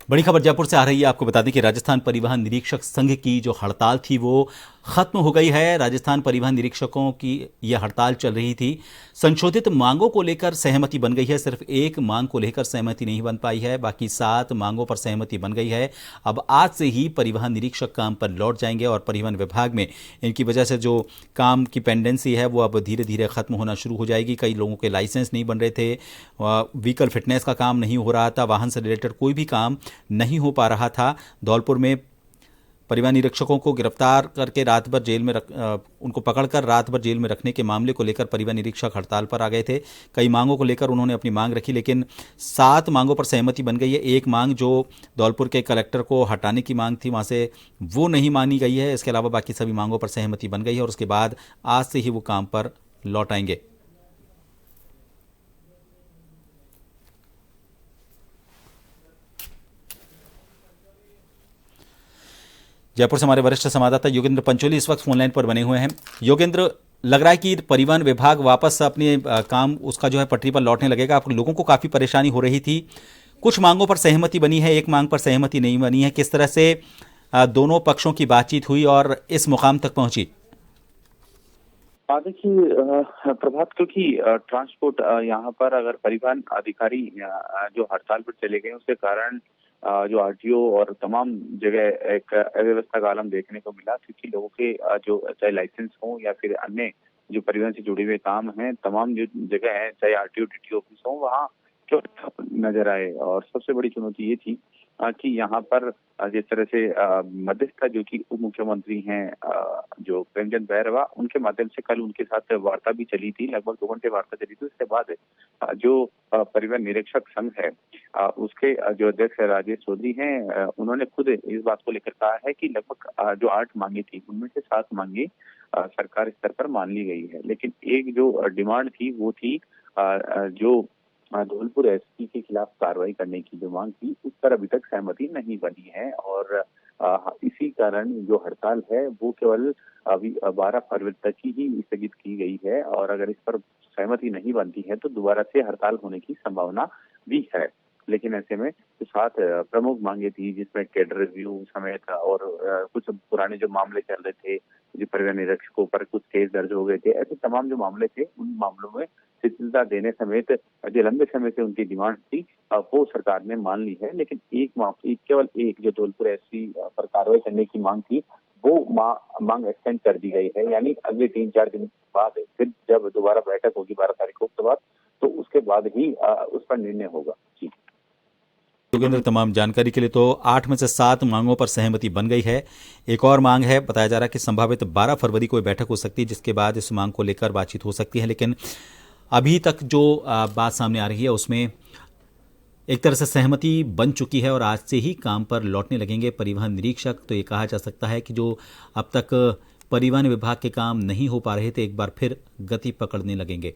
बड़ी खबर जयपुर से आ रही है। आपको बता दें कि राजस्थान परिवहन निरीक्षक संघ की जो हड़ताल थी वो खत्म हो गई है। राजस्थान परिवहन निरीक्षकों की यह हड़ताल चल रही थी। संशोधित मांगों को लेकर सहमति बन गई है। सिर्फ एक मांग को लेकर सहमति नहीं बन पाई है, बाकी 7 मांगों पर सहमति बन गई है। अब आज से ही परिवहन निरीक्षक काम पर लौट जाएंगे और परिवहन विभाग में इनकी वजह से जो काम की पेंडेंसी है वो अब धीरे धीरे खत्म होना शुरू हो जाएगी। कई लोगों के लाइसेंस नहीं बन रहे थे, व्हीकल फिटनेस का काम नहीं हो रहा था, वाहन से रिलेटेड कोई भी काम नहीं हो पा रहा था। धौलपुर में परिवहन निरीक्षकों को गिरफ्तार करके रात भर जेल में उनको पकड़कर रात भर जेल में रखने के मामले को लेकर परिवहन निरीक्षक हड़ताल पर आ गए थे। कई मांगों को लेकर उन्होंने अपनी मांग रखी, लेकिन 7 मांगों पर सहमति बन गई है। एक मांग जो धौलपुर के कलेक्टर को हटाने की मांग थी, वहां से वो नहीं मानी गई है। इसके अलावा बाकी सभी मांगों पर सहमति बन गई है और उसके बाद आज से ही वो काम पर लौट आएंगे। जयपुर से हमारे वरिष्ठ संवाददाता योगेंद्र पंचोली इस वक्त फोनलाइन पर बने हुए हैं। योगेंद्र, लग रहा है कि परिवहन विभाग वापस अपने काम उसका जो है पटरी पर लौटने लगेगा। आप लोगों को काफी परेशानी हो रही थी। कुछ मांगों पर सहमति बनी है, एक मांग पर सहमति नहीं बनी है। किस तरह से दोनों पक्षों की बातचीत हुई और इस मुकाम तक पहुंची? देखिए प्रभात, क्योंकि ट्रांसपोर्ट यहाँ पर अगर परिवहन अधिकारी जो हड़ताल पर चले गए उसके कारण जो आरटीओ और तमाम जगह एक अव्यवस्था का आलम देखने को मिला, क्योंकि लोगों के जो चाहे लाइसेंस हो या फिर अन्य जो परिवहन से जुड़े हुए काम हैं, तमाम जो जगह है चाहे आरटीओ टीटीओ ऑफिस हो, वहाँ नजर आए। और सबसे बड़ी चुनौती ये थी कि यहाँ पर जिस तरह से मध्यस्थ जो कि उप मुख्यमंत्री हैं जो प्रेमचंद बैरवा, उनके माध्यम से कल उनके साथ वार्ता भी चली थी, लगभग 2 घंटे वार्ता चली थी। उसके बाद जो परिवहन निरीक्षक संघ है उसके जो अध्यक्ष राजेश चौधरी हैं, उन्होंने खुद इस बात को लेकर कहा है कि लगभग जो 8 मांगे थी उनमें से 7 मांगे सरकार स्तर पर मान ली गई है। लेकिन एक जो डिमांड थी वो थी जो धौलपुर एसपी के खिलाफ कार्रवाई करने की जो मांग थी, उस पर अभी तक सहमति नहीं बनी है। और इसी कारण जो हड़ताल है वो केवल अभी 12 फरवरी तक ही स्थगित की गई है। और अगर इस पर सहमति नहीं बनती है तो दोबारा से हड़ताल होने की संभावना भी है। लेकिन ऐसे में जो 7 प्रमुख मांगे थी, जिसमें कैडर रिव्यू समेत और कुछ पुराने जो मामले चल रहे थे, जो परिवहन निरीक्षकों पर कुछ केस दर्ज हो गए थे, ऐसे तमाम जो मामले थे उन मामलों में शिथिलता देने समेत जो लंबे समय से उनकी डिमांड थी वो सरकार ने मान ली है। लेकिन केवल एक जो धौलपुर एसपी पर कार्रवाई करने की मांग थी वो मांग एक्सटेंड कर दी गई है। यानी अगले 3-4 दिन बाद फिर जब दोबारा बैठक होगी 12 तारीख को, उसके बाद तो उसके बाद ही उस पर निर्णय होगा। जी योगेंद्र, तमाम जानकारी के लिए। तो 8 में से 7 मांगों पर सहमति बन गई है। एक और मांग है, बताया जा रहा है कि संभावित 12 फरवरी को बैठक हो सकती है, जिसके बाद इस मांग को लेकर बातचीत हो सकती है। लेकिन अभी तक जो बात सामने आ रही है उसमें एक तरह से सहमति बन चुकी है और आज से ही काम पर लौटने लगेंगे परिवहन निरीक्षक। तो ये कहा जा सकता है कि जो अब तक परिवहन विभाग के काम नहीं हो पा रहे थे, एक बार फिर गति पकड़ने लगेंगे।